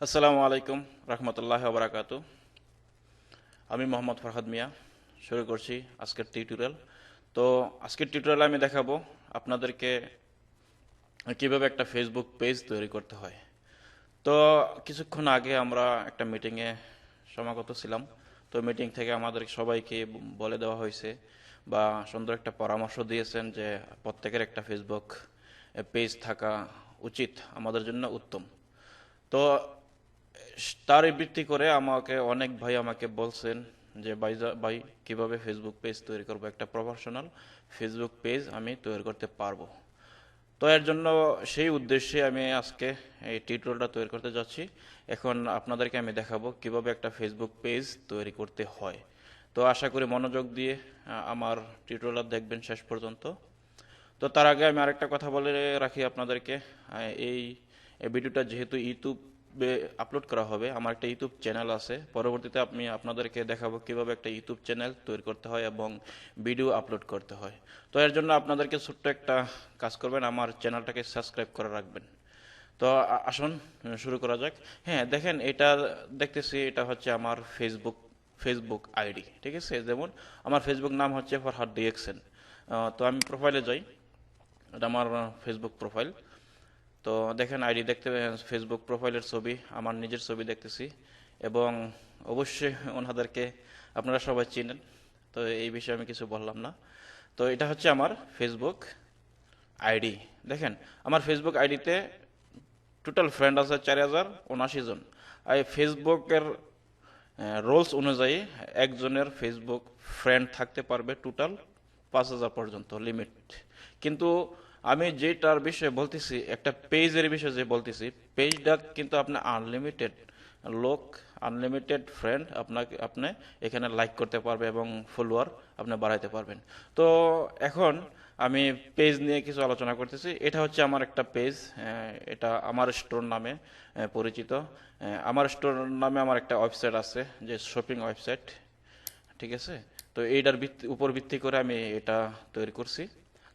আসসালামু আলাইকুম রহমতুল্লাহ বারাকাতু। আমি মোহাম্মদ ফরহাদ মিয়া শুরু করছি আজকের টিউটোরিয়াল। তো আজকের টিউটোরিয়ালে আমি দেখাবো আপনাদেরকে কিভাবে একটা ফেসবুক পেজ তৈরি করতে হয়। তো কিছুক্ষণ আগে আমরা একটা মিটিংয়ে সমাগত ছিলাম। তো মিটিং থেকে আমাদের সবাইকে বলে দেওয়া হয়েছে বা সুন্দর একটা পরামর্শ দিয়েছেন যে প্রত্যেকের একটা ফেসবুক পেজ থাকা উচিত, আমাদের জন্য উত্তম। তো তার ভিত্তি করে আমাকে অনেক ভাই আমাকে বলছেন যে ভাই কিভাবে ফেসবুক পেজ তৈরি করবো, একটা প্রফেশনাল ফেসবুক পেজ আমি তৈরি করতে পারবো। তো এর জন্য সেই উদ্দেশ্যে আমি আজকে এই টিউটোরিয়ালটা তৈরি করতে যাচ্ছি। এখন আপনাদেরকে আমি দেখাবো কিভাবে একটা ফেসবুক পেজ তৈরি করতে হয়। তো আশা করি মনোযোগ দিয়ে আমার টিউটোরিয়াল দেখবেন শেষ পর্যন্ত। তো তার আগে আমি আরেকটা কথা বলে রাখি আপনাদেরকে, এই ভিডিওটা যেহেতু ইউটিউবে আপলোড করা হবে, আমার একটা ইউটিউব চ্যানেল আছে। পরবর্তীতে আমি আপনাদেরকে দেখাবো কিভাবে একটা ইউটিউব চ্যানেল তৈরি করতে হয় এবং ভিডিও আপলোড করতে হয়। তো এর জন্য আপনাদেরকে ছোট্ট একটা কাজ করবেন, আমার চ্যানেলটাকে সাবস্ক্রাইব করে রাখবেন। তো আসুন শুরু করা যাক। হ্যাঁ, দেখেন এটা দেখতেছি, এটা হচ্ছে আমার ফেসবুক আইডি, ঠিক আছে। যেমন আমার ফেসবুক নাম হচ্ছে ফরহাদ ডিএক্সএন। তো আমি প্রোফাইলে যাই, এটা আমার ফেসবুক প্রোফাইল। তো দেখেন আইডি দেখতে, ফেসবুক প্রোফাইলের ছবি, আমার নিজের ছবি দেখতেছি। এবং অবশ্যই ওনাদেরকে আপনারা সবাই চিনেন, তো এই বিষয়ে আমি কিছু বললাম না। তো এটা হচ্ছে আমার ফেসবুক আইডি। দেখেন আমার ফেসবুক আইডিতে টোটাল ফ্রেন্ড আছে 4079 জন। আর এই ফেসবুকের রুলস অনুযায়ী একজনের ফেসবুক ফ্রেন্ড থাকতে পারবে টোটাল 5000 পর্যন্ত লিমিট। কিন্তু আমি যেটার বিষয়ে বলতেছি, একটা পেজের বিষয়ে যে বলতেছি, পেজটা কিন্তু আপনি আনলিমিটেড লোক, আনলিমিটেড ফ্রেন্ড আপনি এখানে লাইক করতে পারবে এবং ফলোয়ার আপনি বাড়াইতে পারবেন। তো এখন আমি পেজ নিয়ে কিছু আলোচনা করতেছি। এটা হচ্ছে আমার একটা পেজ, এটা আমার স্টোর নামে পরিচিত। আমার স্টোর নামে আমার একটা ওয়েবসাইট আছে, যে শপিং ওয়েবসাইট, ঠিক আছে। তো এইটার উপর ভিত্তি করে আমি এটা তৈরি করছি।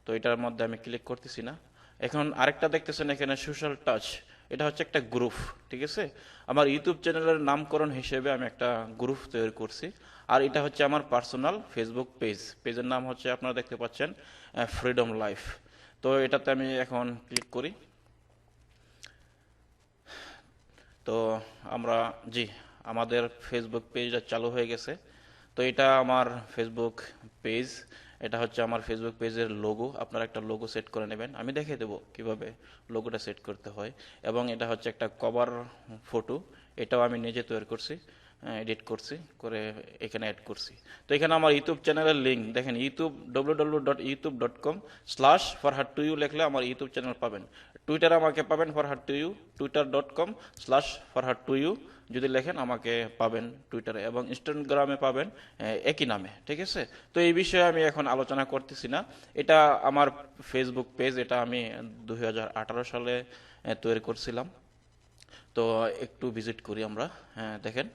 তো এটার মধ্যে আমি ক্লিক করতেছি না। এখন আরেকটা দেখতেছেন এখানে সোশ্যাল টাচ, এটা হচ্ছে একটা গ্রুপ, ঠিক আছে। আমার ইউটিউব চ্যানেলের নামকরণ হিসেবে আমি একটা গ্রুপ তৈরি করছি। আর এটা হচ্ছে আমার পার্সোনাল ফেসবুক পেজ, পেজের নাম হচ্ছে আপনারা দেখতে পাচ্ছেন ফ্রিডম লাইফ। তো এটাতে আমি এখন ক্লিক করি। তো আমরা, জি, আমাদের ফেসবুক পেজটা চালু হয়ে গেছে। তো এটা আমার ফেসবুক পেজ, এটা হচ্ছে আমার ফেসবুক পেজের লোগো। আপনারা একটা লোগো সেট করে নেবেন, আমি দেখিয়ে দেবো কিভাবে লোগোটা সেট করতে হয়। এবং এটা হচ্ছে একটা কভার ফটো, এটাও আমি নিজে তৈরি করছি, এডিট করছি করে এখানে অ্যাড করছি। তো এখানে আমার ইউটিউব চ্যানেলের লিঙ্ক দেখেন, ইউটিউব www.youtube.com/farhadtoyou লিখলে আমার ইউটিউব চ্যানেল পাবেন। টুইটারে আমাকে পাবেন farhadtoyou, twitter.com/farhadtoyou যদি লেখেন আমাকে পাবেন টুইটারে, এবং ইনস্টাগ্রামে পাবেন একই নামে, ঠিক আছে। তো এই বিষয়ে আমি এখন আলোচনা করতেছি না। এটা আমার ফেসবুক পেজ, এটা আমি 2018 সালে তৈরি করছিলাম। তো একটু ভিজিট করি আমরা। হ্যাঁ দেখেন,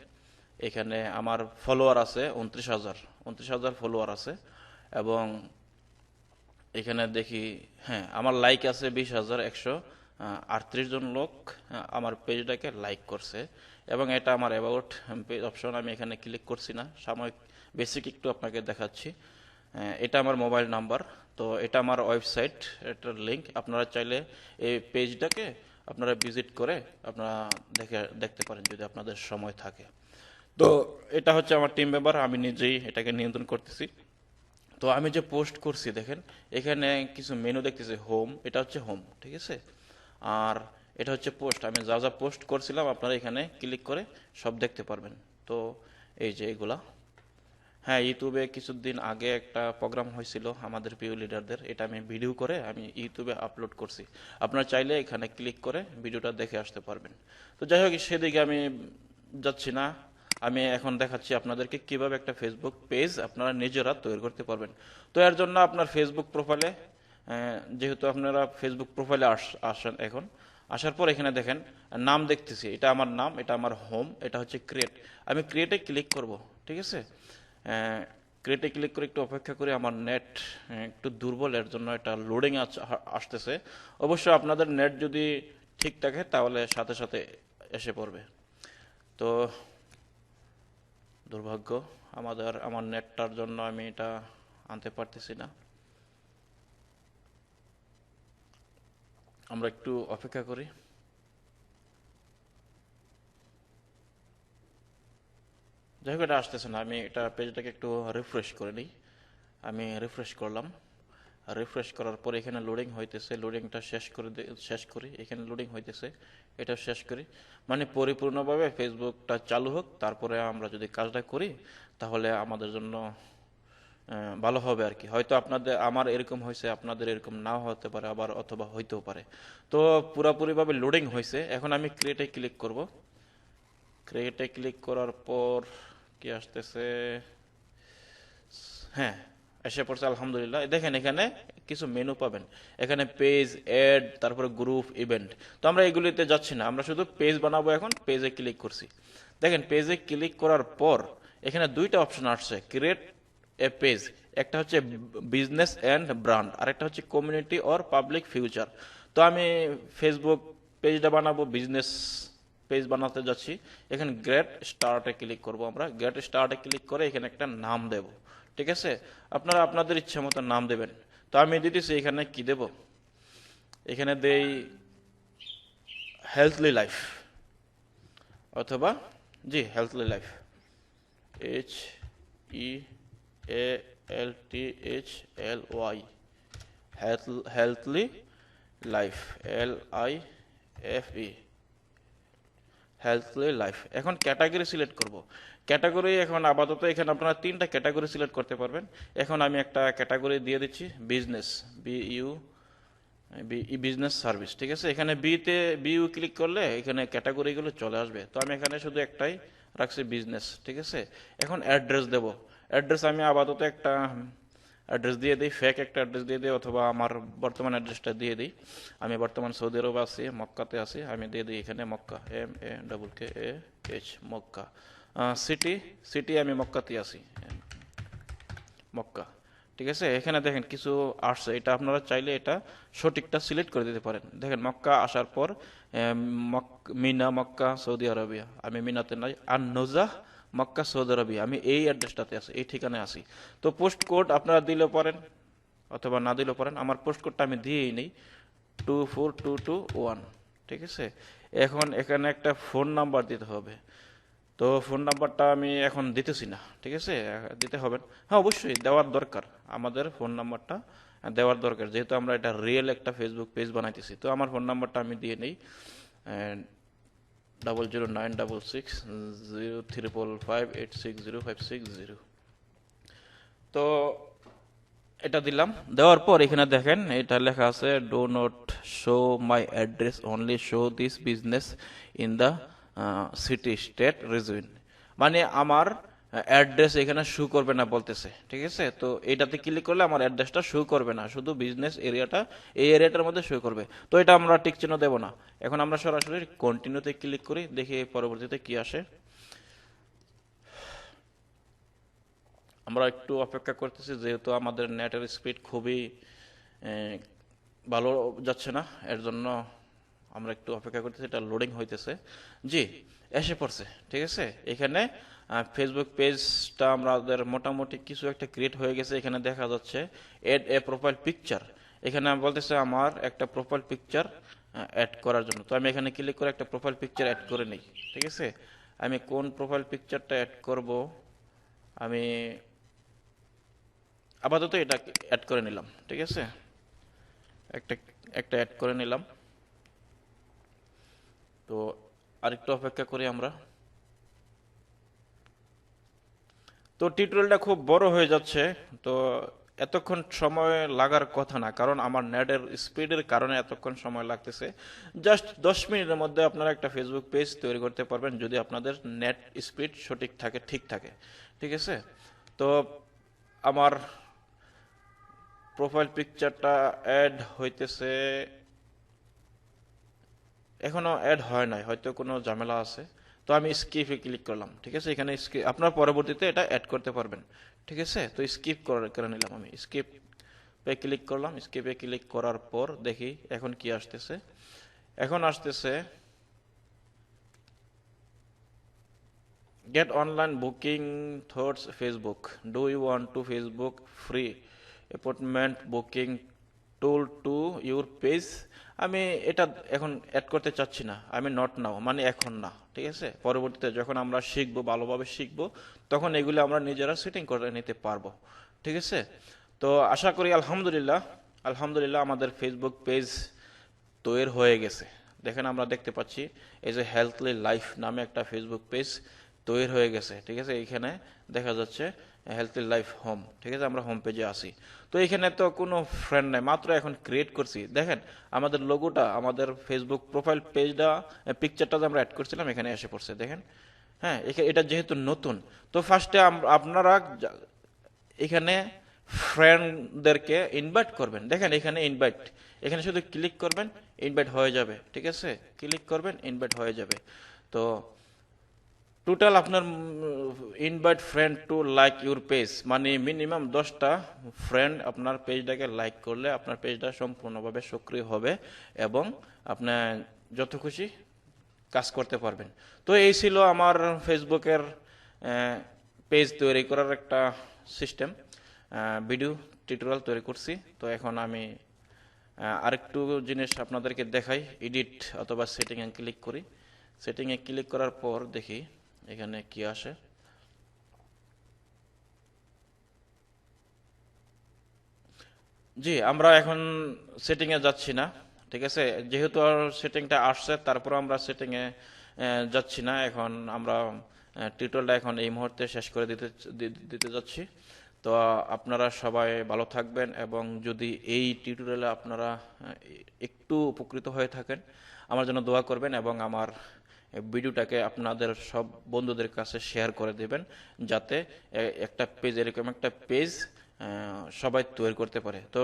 এখানে আমার ফলোয়ার আছে 29,000 ফলোয়ার আছে। এবং এখানে দেখি, হ্যাঁ আমার লাইক আছে 20,138 জন লোক আমার পেজটাকে লাইক করছে। এবং এটা আমার অ্যাবাউট পেজ অপশন, আমি এখানে ক্লিক করছি না, সাময়িক বেসিক একটু আপনাকে দেখাচ্ছি। এটা আমার মোবাইল নাম্বার। তো এটা আমার ওয়েবসাইট, এটার লিঙ্ক। আপনারা চাইলে এই পেজটাকে আপনারা ভিজিট করে আপনারা দেখতে পারেন যদি আপনাদের সময় থাকে। তো এটা হচ্ছে আমার টিম মেম্বার, আমি নিজেই এটাকে নিয়ন্ত্রণ করতেছি। তো আমি যে পোস্ট করছি দেখেন, এখানে কিছু মেনু দেখতেছি, হোম, এটা হচ্ছে হোম, ঠিক আছে। আর এটা হচ্ছে পোস্ট, আমি যা যা পোস্ট করছিলাম আপনারা এখানে ক্লিক করে সব দেখতে পারবেন। তো এই যে এগুলা, হ্যাঁ ইউটিউবে কিছুদিন আগে একটা প্রোগ্রাম হয়েছিল আমাদের প্রিয় লিডারদের, এটা আমি ভিডিও করে আমি ইউটিউবে আপলোড করছি। আপনারা চাইলে এখানে ক্লিক করে ভিডিওটা দেখে আসতে পারবেন। তো যাই হোক, সেদিকে আমি যাচ্ছি না। আমি এখন দেখাচ্ছি আপনাদেরকে কিভাবে একটা ফেসবুক পেজ আপনারা নিজেরা তৈরি করতে পারবেন। তো এর জন্য আপনার ফেসবুক প্রোফাইলে, যেহেতু আপনারা ফেসবুক প্রোফাইলে আসেন, এখন আসার পর এখানে দেখেন নাম দেখতেছি, এটা আমার নাম, এটা আমার হোম, এটা হচ্ছে ক্রিয়েট। আমি ক্রিয়েটে ক্লিক করব, ঠিক আছে। ক্রিয়েটে ক্লিক করে একটু অপেক্ষা করে, আমার নেট একটু দুর্বল, এর জন্য এটা লোডিং আসতেছে। অবশ্যই আপনাদের নেট যদি ঠিক থাকে তাহলে সাথে সাথে এসে পড়বে। তো দুর্ভাগ্য, আমার নেটটার জন্য আমি এটা আনতে পারতেছি না। আমরা একটু অপেক্ষা করি। যাই হোক, এটা আসতেছে না। আমি এটা পেজটাকে একটু রিফ্রেশ করে নিই। আমি রিফ্রেশ করলাম। রিফ্রেশ করার পর এখানে লোডিং হইতেছে, লোডিংটা শেষ করি। এখানে লোডিং হইতেছে, এটা শেষ করি। মানে পরিপূর্ণভাবে ফেসবুকটা চালু হোক, তারপরে আমরা যদি কাজটা করি তাহলে আমাদের জন্য ভালো হবে আর কি। হয়তো আমার এরকম হয়েছে, আপনাদের এরকম নাও হতে পারে, আবার অথবা হইতেও পারে। তো পুরোপুরিভাবে লোডিং হয়েছে। এখন আমি ক্রিয়েটে ক্লিক করব। ক্রিয়েটে ক্লিক করার পর কি আসতেছে? হ্যাঁ, এসে পড়ছে আলহামদুলিল্লাহ। দেখেন এখানে কিছু মেনু পাবেন। এখানে পেজ, অ্যাড, তারপরে গ্রুপ, ইভেন্ট। তো আমরা এগুলিতে যাচ্ছি না, আমরা শুধু পেজ বানাবো। এখন পেজে ক্লিক করছি। দেখেন পেজে ক্লিক করার পর এখানে দুইটা অপশন আসছে, ক্রিয়েট এ পেজ। একটা হচ্ছে বিজনেস অ্যান্ড ব্র্যান্ড, আর একটা হচ্ছে কমিউনিটি অর পাবলিক ফিউচার। তো আমি ফেসবুক পেজটা বানাবো, বিজনেস পেজ বানাতে যাচ্ছি। এখানে গেট স্টার্টে ক্লিক করব। আমরা গেট স্টার্টে ক্লিক করে এখানে একটা নাম দেব। ঠিক আছে, আপনারা আপনাদের ইচ্ছা মতো নাম দেবেন। তো আমি দিতেছি এখানে কি দেব, এখানে দেই হেলথলি লাইফ, অথবা জি হেলথলি life, HEALTHLY, হেলথলি life, LIFE, হেলথলি life. এখন ক্যাটাগরি সিলেক্ট করব। ক্যাটাগরি এখন আপাতত এখানে আপনারা 3টা ক্যাটাগরি সিলেক্ট করতে পারবেন। এখন আমি একটা ক্যাটাগরি দিয়ে দিচ্ছি বিজনেস, বিজনেস সার্ভিস। ঠিক আছে, এখানে বিইউ ক্লিক করলে এখানে ক্যাটাগরিগুলো চলে আসবে। তো আমি এখানে শুধু একটাই রাখছি, বিজনেস। ঠিক আছে, এখন অ্যাড্রেস দেব। অ্যাড্রেস আমি আপাতত একটা অ্যাড্রেস দিয়ে দিই, ফেক একটা অ্যাড্রেস দিয়ে দিই, অথবা আমার বর্তমান অ্যাড্রেসটা দিয়ে দিই। আমি বর্তমান সৌদি আরবে আছি, মক্কাতে আছি। আমি দিয়ে দিই এখানে মক্কা, MAKKAH, মক্কা। সিটি আমি মক্কাতে আছি, মক্কা। ঠিক আছে, এখানে দেখেন কিছু আসছে, এটা আপনারা চাইলে এটা সঠিকটা সিলেক্ট করে দিতে পারেন। দেখেন মক্কা আসার পর মিনা, মক্কা, সৌদি আরবিয়া। আমি মিনাতে নাই। আর নোজাহ, মক্কা, সৌদি আরবিয়া। আমি এই অ্যাড্রেসটাতে আছি, এই ঠিকানায় আছি। তো পোস্ট কোড আপনারা দিলেও পারেন, অথবা না দিলেও পারেন। আমার পোস্ট কোডটা আমি দিয়েই নেই, 24221। ঠিক আছে, এখন এখানে একটা ফোন নাম্বার দিতে হবে। তো ফোন নাম্বারটা আমি এখন দিতেছি না। ঠিক আছে, দিতে হবে। হ্যাঁ, অবশ্যই দেওয়ার দরকার, আমাদের ফোন নাম্বারটা দেওয়ার দরকার, যেহেতু আমরা এটা রিয়েল একটা ফেসবুক পেজ বানাইতেছি। তো আমার ফোন নাম্বারটা আমি দিয়ে নেই, 00966035586056। তো এটা দিলাম। দেওয়ার পর এখানে দেখেন এটা লেখা আছে, do not show my address, only show this business in the city state region. মানে আমার অ্যাড্রেস এখানে শো করবে না বলতেছে। ঠিক আছে, তো এটাতে ক্লিক করলে আমার অ্যাড্রেসটা শো করবে না, শুধু বিজনেস এরিয়াটা, এই এরিয়াটার মধ্যে শো করবে। তো এটা আমরা টিক চিহ্ন দেবো না। এখন আমরা সরাসরি কন্টিনিউতে ক্লিক করি, দেখি পরবর্তীতে কি আসে। আমরা একটু অপেক্ষা করতেছি, যেহেতু আমাদের নেটের স্পিড খুবই ভালো যাচ্ছে না, এর জন্য আমরা একটু অপেক্ষা করতেছি। এটা লোডিং হইতেছে। জি, এসে পড়ছে। ঠিক আছে, এখানে ফেসবুক পেজটা আমাদের মোটামুটি কিছু একটা ক্রিয়েট হয়ে গেছে। এখানে দেখা যাচ্ছে এড এ প্রোফাইল পিকচার। এখানে বলতেছে আমার একটা প্রোফাইল পিকচার অ্যাড করার জন্য। তো আমি এখানে ক্লিক করে একটা প্রোফাইল পিকচার অ্যাড করে নিই। ঠিক আছে, আমি কোন প্রোফাইল পিকচারটা অ্যাড করব, আমি আপাতত এটা অ্যাড করে নিলাম। ঠিক আছে, একটা একটা অ্যাড করে নিলাম। তো আরেকটু অপেক্ষা করি আমরা। তো টিউটোরিয়ালটা খুব বড় হয়ে যাচ্ছে। তো এতক্ষণ সময় লাগার কথা না, কারণ আমার নেটের স্পিডের কারণে এতক্ষণ সময় লাগতেছে। জাস্ট 10 মিনিটের মধ্যে আপনারা একটা ফেসবুক পেজ তৈরি করতে পারবেন, যদি আপনাদের নেট স্পিড সঠিক থাকে, ঠিক থাকে। ঠিক আছে, তো আমার প্রোফাইল পিকচারটা অ্যাড হইতেছে, এখনো অ্যাড হয় নাই, হয়তো কোনো ঝামেলা আছে। তো আমি স্কিপে ক্লিক করলাম। ঠিক আছে, এখানে আপনার পরবর্তীতে এটা অ্যাড করতে পারবেন। ঠিক আছে, তো স্কিপ করে নিলাম। আমি স্কিপে ক্লিক করলাম। স্কিপে ক্লিক করার পর দেখি এখন কি আসতেছে। এখন আসতেছে Get online booking thoughts Facebook. Do you want to Facebook free appointment booking tool to your page? আমি এটা এখন অ্যাড করতে চাচ্ছি না, আমি নট নাও মানে এখন না, ঠিক আছে। পরবর্তীতে যখন আমরা শিখবো, ভালোভাবে শিখবো, তখন এগুলো আমরা নিজেরা সেটিং করে নিতে পারবো, ঠিক আছে। তো আশা করি আলহামদুলিল্লাহ, আলহামদুলিল্লাহ আমাদের ফেসবুক পেজ তৈরি হয়ে গেছে। দেখেন আমরা দেখতে পাচ্ছি এই যে হেলথলি লাইফ নামে একটা ফেসবুক পেজ তৈরি হয়ে গেছে, ঠিক আছে। এইখানে দেখা যাচ্ছে হেলথলি লাইফ হোম, ঠিক আছে। আমরা হোম পেজে আসি, তো এখানে তো কোনো ফ্রেন্ড নাই, মাত্র এখন ক্রিয়েট করছি। দেখেন আমাদের লোগোটা, আমাদের ফেসবুক প্রোফাইল পেজটা, পিকচারটা যে আমরা অ্যাড করছিলাম এখানে এসে পড়ছে, দেখেন। হ্যাঁ, এটা যেহেতু নতুন, তো ফার্স্টে আপনারা এখানে ফ্রেন্ডদেরকে ইনভাইট করবেন। দেখেন এখানে ইনভাইট, এখানে শুধু ক্লিক করবেন, ইনভাইট হয়ে যাবে, ঠিক আছে। ক্লিক করবেন, ইনভাইট হয়ে যাবে। তো টোটাল আপনার invite friend to like your page, মানে মিনিমাম 10টা ফ্রেন্ড আপনার পেজটাকে লাইক করলে আপনার পেজটা সম্পূর্ণভাবে সক্রিয় হবে এবং আপনার যত খুশি কাজ করতে পারবেন। তো এই ছিল আমার ফেসবুকের পেজ তৈরি করার একটা সিস্টেম, ভিডিও টিউটোরিয়াল তৈরি করছি। তো এখন আমি আরেকটু জিনিস আপনাদেরকে দেখাই, এডিট অথবা সেটিংয়ে ক্লিক করি। সেটিংয়ে ক্লিক করার পর দেখি এখানে কি আসে। জি, আমরা এখন সেটিংয়ে যাচ্ছি না, ঠিক আছে। যেহেতু সেটিংটা আসছে, তারপর আমরা সেটিংয়ে যাচ্ছি না। এখন আমরা টিউটোরিয়ালটা এখন এই মুহূর্তে শেষ করে দিতে যাচ্ছি। তো আপনারা সবাই ভালো থাকবেন, এবং যদি এই টিউটোরিয়ালে আপনারা একটু উপকৃত হয়ে থাকেন, আমার জন্য দোয়া করবেন এবং আমার ভিডিওটাকে আপনাদের সব বন্ধুদের কাছে শেয়ার করে দেবেন, যাতে একটা পেজ, এরকম একটা পেজ সবাই তৈরি করতে পারে। তো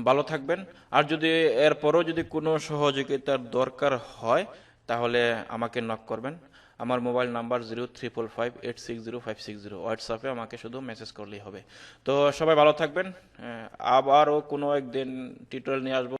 ভালো থাকবেন। আর যদি এরপরও যদি কোনো সহযোগিতার দরকার হয়, তাহলে আমাকে নক করবেন। আমার মোবাইল নাম্বার 0355860560, হোয়াটসঅ্যাপে আমাকে শুধু মেসেজ করলেই হবে। তো সবাই ভালো থাকবেন, আবারও কোনো একদিন টিউটোরিয়াল নিয়ে আসবো।